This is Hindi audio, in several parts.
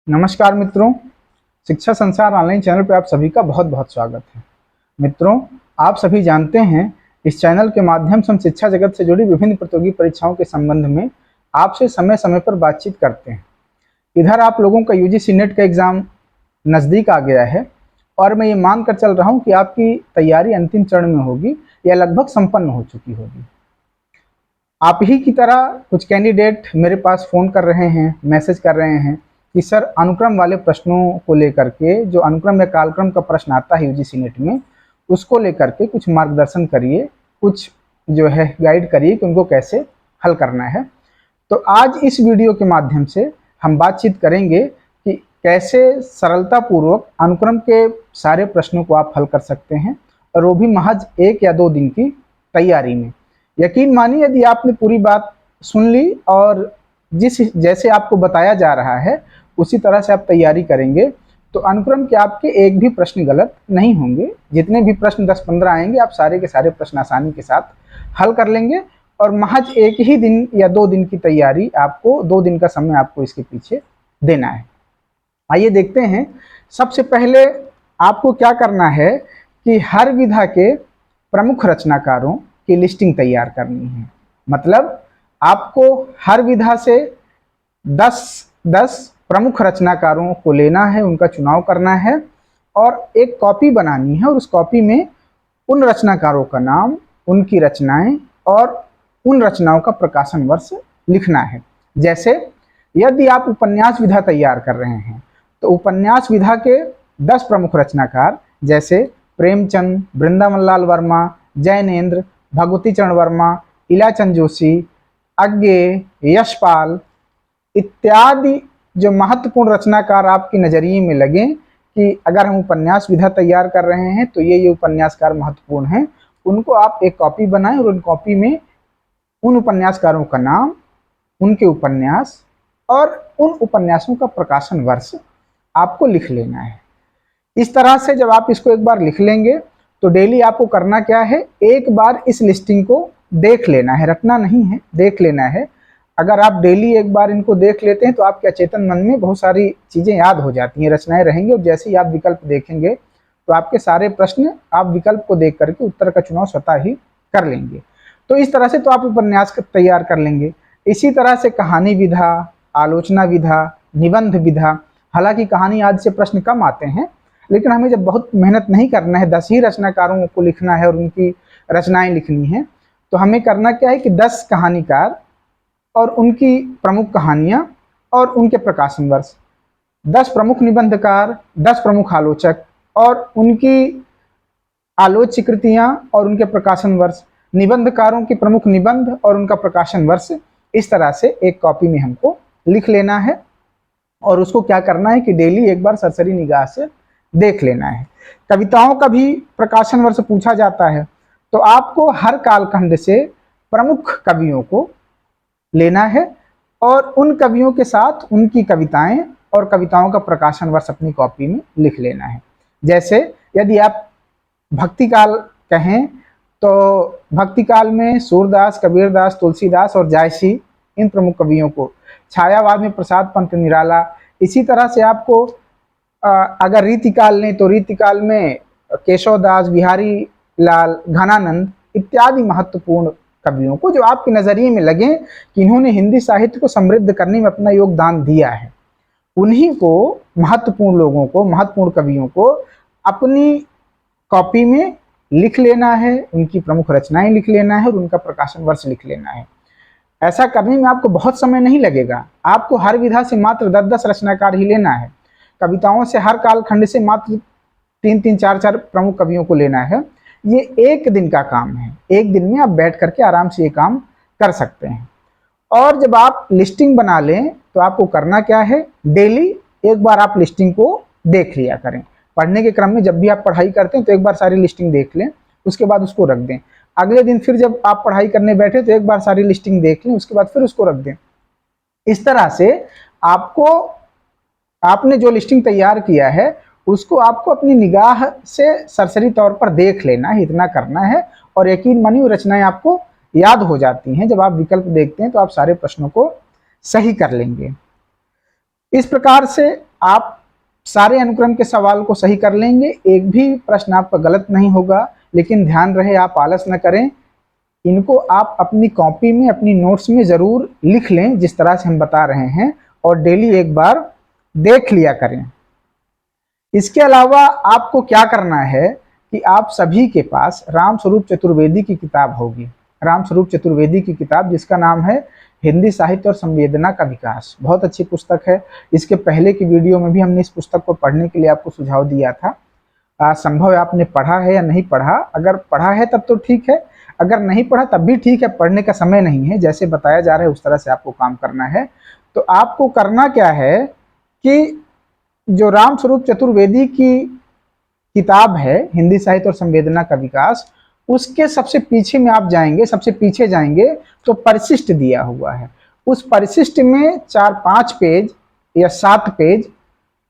नमस्कार मित्रों, शिक्षा संसार ऑनलाइन चैनल पर आप सभी का बहुत बहुत स्वागत है। मित्रों, आप सभी जानते हैं इस चैनल के माध्यम से हम शिक्षा जगत से जुड़ी विभिन्न प्रतियोगी परीक्षाओं के संबंध में आपसे समय समय पर बातचीत करते हैं। इधर आप लोगों का यूजीसी नेट का एग्ज़ाम नज़दीक आ गया है और मैं ये मान कर चल रहा हूँ कि आपकी तैयारी अंतिम चरण में होगी या लगभग संपन्न हो चुकी होगी। आप ही की तरह कुछ कैंडिडेट मेरे पास फ़ोन कर रहे हैं, मैसेज कर रहे हैं कि सर अनुक्रम वाले प्रश्नों को लेकर के, जो अनुक्रम या कालक्रम का प्रश्न आता है यूजीसी नेट में, उसको लेकर के कुछ मार्गदर्शन करिए, कुछ जो है गाइड करिए कि उनको कैसे हल करना है। तो आज इस वीडियो के माध्यम से हम बातचीत करेंगे कि कैसे सरलतापूर्वक अनुक्रम के सारे प्रश्नों को आप हल कर सकते हैं, और वो भी महज 1 या 2 दिन की तैयारी में। यकीन मानिए, यदि आपने पूरी बात सुन ली और जैसे आपको बताया जा रहा है उसी तरह से आप तैयारी करेंगे तो अनुक्रम के आपके एक भी प्रश्न गलत नहीं होंगे। जितने भी प्रश्न 10-15 आएंगे आप सारे के सारे प्रश्न आसानी के साथ हल कर लेंगे, और महज 1 ही दिन या 2 दिन की तैयारी, आपको 2 दिन का समय आपको इसके पीछे देना है। आइए देखते हैं। सबसे पहले आपको क्या करना है कि हर विधा के प्रमुख रचनाकारों की लिस्टिंग तैयार करनी है। मतलब आपको हर विधा से 10 प्रमुख रचनाकारों को लेना है, उनका चुनाव करना है और एक कॉपी बनानी है, और उस कॉपी में उन रचनाकारों का नाम, उनकी रचनाएं और उन रचनाओं का प्रकाशन वर्ष लिखना है। जैसे यदि आप उपन्यास विधा तैयार कर रहे हैं तो उपन्यास विधा के 10 प्रमुख रचनाकार जैसे प्रेमचंद, वृंदावन लाल वर्मा, जैनेन्द्र, भगवती चरण वर्मा, इलाचंद जोशी, अज्ञेय, यशपाल इत्यादि जो महत्वपूर्ण रचनाकार आपके नज़रिए में लगे कि अगर हम उपन्यास विधा तैयार कर रहे हैं तो ये उपन्यासकार महत्वपूर्ण हैं, उनको आप एक कॉपी बनाएं और उन कॉपी में उन उपन्यासकारों का नाम, उनके उपन्यास और उन उपन्यासों का प्रकाशन वर्ष आपको लिख लेना है। इस तरह से जब आप इसको एक बार लिख लेंगे तो डेली आपको करना क्या है, एक बार इस लिस्टिंग को देख लेना है, रटना नहीं है, देख लेना है। अगर आप डेली एक बार इनको देख लेते हैं तो आपके अचेतन मन में बहुत सारी चीज़ें याद हो जाती हैं, रचनाएं रहेंगी, और जैसे ही आप विकल्प देखेंगे तो आपके सारे प्रश्न आप विकल्प को देख करके उत्तर का चुनाव स्वतः ही कर लेंगे। तो इस तरह से तो आप उपन्यास तैयार कर लेंगे। इसी तरह से कहानी विधा, आलोचना विधा, निबंध विधा, हालांकि कहानी आदि से प्रश्न कम आते हैं, लेकिन हमें जब बहुत मेहनत नहीं करना है, 10 ही रचनाकारों को लिखना है और उनकी रचनाएं लिखनी है, तो हमें करना क्या है कि 10 कहानीकार और उनकी प्रमुख कहानियाँ और उनके प्रकाशन वर्ष, 10 प्रमुख निबंधकार, 10 प्रमुख आलोचक और उनकी आलोच्य कृतियाँ और उनके प्रकाशन वर्ष, निबंधकारों के प्रमुख निबंध और उनका प्रकाशन वर्ष, इस तरह से एक कॉपी में हमको लिख लेना है। और उसको क्या करना है कि डेली एक बार सरसरी निगाह से देख लेना है। कविताओं का भी प्रकाशन वर्ष पूछा जाता है, तो आपको हर कालखंड से प्रमुख कवियों को लेना है और उन कवियों के साथ उनकी कविताएं और कविताओं का प्रकाशन वर्ष अपनी कॉपी में लिख लेना है। जैसे यदि आप भक्ति काल कहें तो भक्ति काल में सूरदास, कबीरदास, तुलसीदास और जायसी, इन प्रमुख कवियों को। छायावाद में प्रसाद पंत निराला। इसी तरह से आपको अगर रीतिकाल लें तो रीतिकाल में केशवदास, बिहारी लाल, घनानंद इत्यादि महत्वपूर्ण कवियों को, जो आपके नज़रिए में लगे कि इन्होंने हिंदी साहित्य को समृद्ध करने में अपना योगदान दिया है, उन्हीं को, महत्वपूर्ण लोगों को, महत्वपूर्ण कवियों को अपनी कॉपी में लिख लेना है, उनकी प्रमुख रचनाएं लिख लेना है और उनका प्रकाशन वर्ष लिख लेना है। ऐसा करने में आपको बहुत समय नहीं लगेगा। आपको हर विधा से मात्र 10-10 रचनाकार ही लेना है। कविताओं से हर कालखंड से मात्र 3-3, 4-4 प्रमुख कवियों को लेना है। ये 1 दिन का काम है। 1 दिन में आप बैठ करके आराम से ये काम कर सकते हैं। और जब आप लिस्टिंग बना लें तो आपको करना क्या है, डेली एक बार आप लिस्टिंग को देख लिया करें। पढ़ने के क्रम में जब भी आप पढ़ाई करते हैं तो एक बार सारी लिस्टिंग देख लें, उसके बाद उसको रख दें। अगले दिन फिर जब आप पढ़ाई करने बैठे तो एक बार सारी लिस्टिंग देख लें, उसके बाद फिर उसको रख दें। इस तरह से आपको, आपने जो लिस्टिंग तैयार किया है उसको आपको अपनी निगाह से सरसरी तौर पर देख लेना है, इतना करना है। और यकीन मानिए रचनाएं आपको याद हो जाती हैं। जब आप विकल्प देखते हैं तो आप सारे प्रश्नों को सही कर लेंगे। इस प्रकार से आप सारे अनुक्रम के सवाल को सही कर लेंगे, एक भी प्रश्न आपका गलत नहीं होगा। लेकिन ध्यान रहे आप आलस न करें, इनको आप अपनी कॉपी में, अपनी नोट्स में ज़रूर लिख लें जिस तरह से हम बता रहे हैं, और डेली एक बार देख लिया करें। इसके अलावा आपको क्या करना है कि आप सभी के पास रामस्वरूप चतुर्वेदी की किताब होगी। रामस्वरूप चतुर्वेदी की किताब जिसका नाम है हिंदी साहित्य और संवेदना का विकास, बहुत अच्छी पुस्तक है। इसके पहले की वीडियो में भी हमने इस पुस्तक को पढ़ने के लिए आपको सुझाव दिया था। संभव है आपने पढ़ा है या नहीं पढ़ा। अगर पढ़ा है तब तो ठीक है, अगर नहीं पढ़ा तब भी ठीक है, पढ़ने का समय नहीं है। जैसे बताया जा रहा है उस तरह से आपको काम करना है। तो आपको करना क्या है कि जो रामस्वरूप चतुर्वेदी की किताब है हिंदी साहित्य और संवेदना का विकास, उसके सबसे पीछे में आप जाएंगे, सबसे पीछे जाएंगे तो परिशिष्ट दिया हुआ है। उस परिशिष्ट में 4-5 पेज या 7 पेज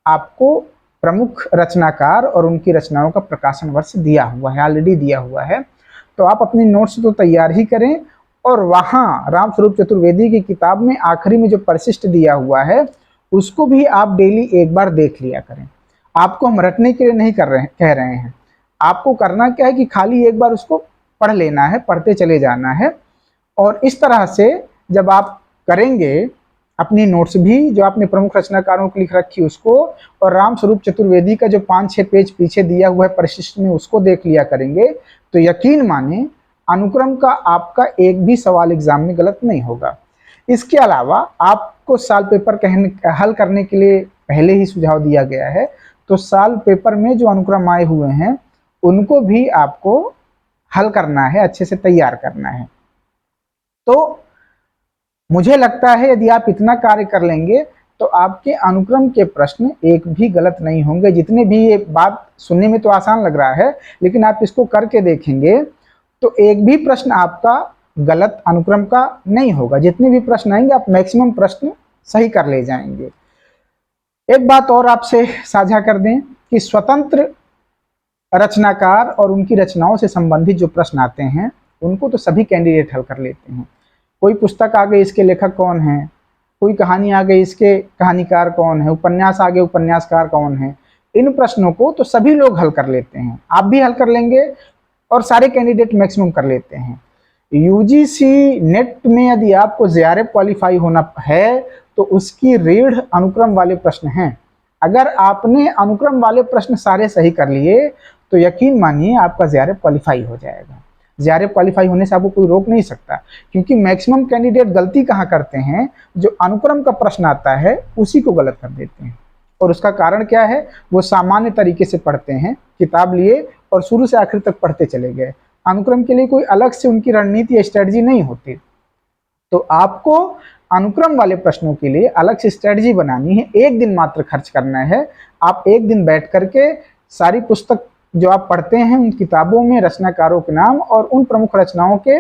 आपको प्रमुख रचनाकार और उनकी रचनाओं का प्रकाशन वर्ष दिया हुआ है, ऑलरेडी दिया हुआ है। तो आप अपनी नोट्स तो तैयार ही करें, और वहाँ रामस्वरूप चतुर्वेदी की किताब में आखिरी में जो परिशिष्ट दिया हुआ है उसको भी आप डेली एक बार देख लिया करें। आपको हम रटने के लिए नहीं कह रहे हैं। आपको करना क्या है कि खाली एक बार उसको पढ़ लेना है, पढ़ते चले जाना है। और इस तरह से जब आप करेंगे, अपनी नोट्स भी जो आपने प्रमुख रचनाकारों की लिख रखी उसको, और रामस्वरूप चतुर्वेदी का जो 5-6 पेज पीछे दिया हुआ है परिशिष्ट में उसको देख लिया करेंगे, तो यकीन माने अनुक्रम का आपका एक भी सवाल एग्जाम में गलत नहीं होगा। इसके अलावा आपको साल पेपर हल करने के लिए पहले ही सुझाव दिया गया है। तो साल पेपर में जो अनुक्रम आए हुए हैं उनको भी आपको हल करना है, अच्छे से तैयार करना है। तो मुझे लगता है यदि आप इतना कार्य कर लेंगे तो आपके अनुक्रम के प्रश्न एक भी गलत नहीं होंगे। जितने भी, ये बात सुनने में तो आसान लग रहा है, लेकिन आप इसको करके देखेंगे तो एक भी प्रश्न आपका गलत अनुक्रम का नहीं होगा। जितने भी प्रश्न आएंगे आप मैक्सिमम प्रश्न सही कर ले जाएंगे। एक बात और आपसे साझा कर दें कि स्वतंत्र रचनाकार और उनकी रचनाओं से संबंधित जो प्रश्न आते हैं उनको तो सभी कैंडिडेट हल कर लेते हैं। कोई पुस्तक आ गई इसके लेखक कौन है, कोई कहानी आ गई इसके कहानीकार कौन है, उपन्यास आ गए उपन्यासकार कौन है, इन प्रश्नों को तो सभी लोग हल कर लेते हैं। आप भी हल कर लेंगे और सारे कैंडिडेट मैक्सिमम कर लेते हैं। यूजीसी नेट में यदि आपको जेआरएफ क्वालिफाई होना है तो उसकी रीढ़ अनुक्रम वाले प्रश्न हैं। अगर आपने अनुक्रम वाले प्रश्न सारे सही कर लिए तो यकीन मानिए आपका जेआरएफ क्वालिफाई हो जाएगा। जेआरएफ क्वालिफाई होने से आपको कोई रोक नहीं सकता, क्योंकि मैक्सिमम कैंडिडेट गलती कहाँ करते हैं, जो अनुक्रम का प्रश्न आता है उसी को गलत कर देते हैं। और उसका कारण क्या है, वो सामान्य तरीके से पढ़ते हैं, किताब लिए और शुरू से आखिर तक पढ़ते चले गए। अनुक्रम के लिए कोई अलग से उनकी रणनीति या स्ट्रेटजी नहीं होती। तो आपको अनुक्रम वाले प्रश्नों के लिए अलग से स्ट्रेटजी बनानी है। एक दिन मात्र खर्च करना है। आप एक दिन बैठ करके सारी पुस्तक जो आप पढ़ते हैं उन किताबों में रचनाकारों के नाम और उन प्रमुख रचनाओं के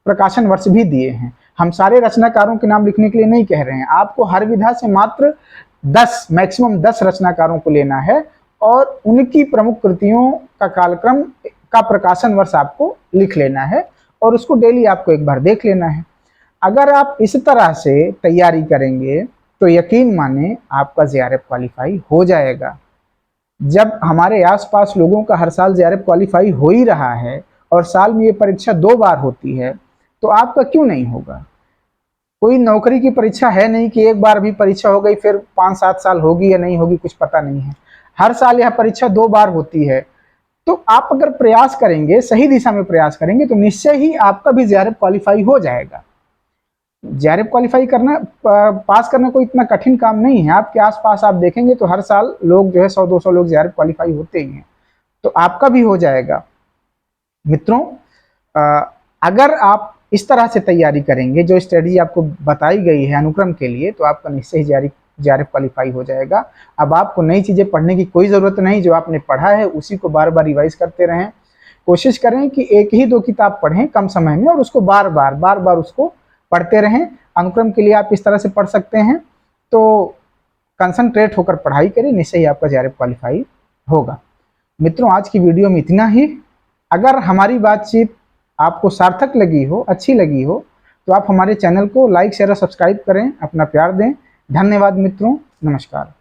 प्रकाशन वर्ष भी दिए हैं। हम सारे रचनाकारों के नाम लिखने के लिए नहीं कह रहे हैं। आपको हर विधा से मात्र 10, मैक्सिमम 10 रचनाकारों को लेना है और उनकी प्रमुख कृतियों का कालक्रम का प्रकाशन वर्ष आपको लिख लेना है और उसको डेली आपको एक बार देख लेना है। अगर आप इस तरह से तैयारी करेंगे तो यकीन माने आपका जेआरएफ क्वालिफाई हो जाएगा। जब हमारे आसपास लोगों का हर साल जेआरएफ क्वालिफाई हो ही रहा है और साल में ये परीक्षा 2 बार होती है, तो आपका क्यों नहीं होगा। कोई नौकरी की परीक्षा है नहीं कि एक बार भी परीक्षा हो गई फिर 5-7 साल होगी या नहीं होगी कुछ पता नहीं है। हर साल यह परीक्षा 2 बार होती है। तो आप अगर प्रयास करेंगे, सही दिशा में प्रयास करेंगे, तो निश्चय ही आपका भी जेआरएफ क्वालिफाई हो जाएगा। जेआरएफ क्वालिफाई करना, पास करना कोई इतना कठिन काम नहीं है। आपके आसपास आप देखेंगे तो हर साल लोग जो है 100-200 लोग जेआरएफ क्वालिफाई होते ही हैं, तो आपका भी हो जाएगा। मित्रों, अगर आप इस तरह से तैयारी करेंगे, जो स्ट्रेटजी आपको बताई गई है अनुक्रम के लिए, तो आपका निश्चय ही जेआरएफ क्वालिफाई हो जाएगा। अब आपको नई चीज़ें पढ़ने की कोई ज़रूरत नहीं। जो आपने पढ़ा है उसी को बार बार रिवाइज करते रहें। कोशिश करें कि एक ही 2 किताब पढ़ें कम समय में और उसको बार बार उसको पढ़ते रहें। अनुक्रम के लिए आप इस तरह से पढ़ सकते हैं। तो कंसंट्रेट होकर पढ़ाई करें, निश्चय ही आपका जेआरएफ क्वालिफाई होगा। मित्रों, आज की वीडियो में इतना ही। अगर हमारी बातचीत आपको सार्थक लगी हो, अच्छी लगी हो, तो आप हमारे चैनल को लाइक, शेयर और सब्सक्राइब करें, अपना प्यार दें। धन्यवाद मित्रों, नमस्कार।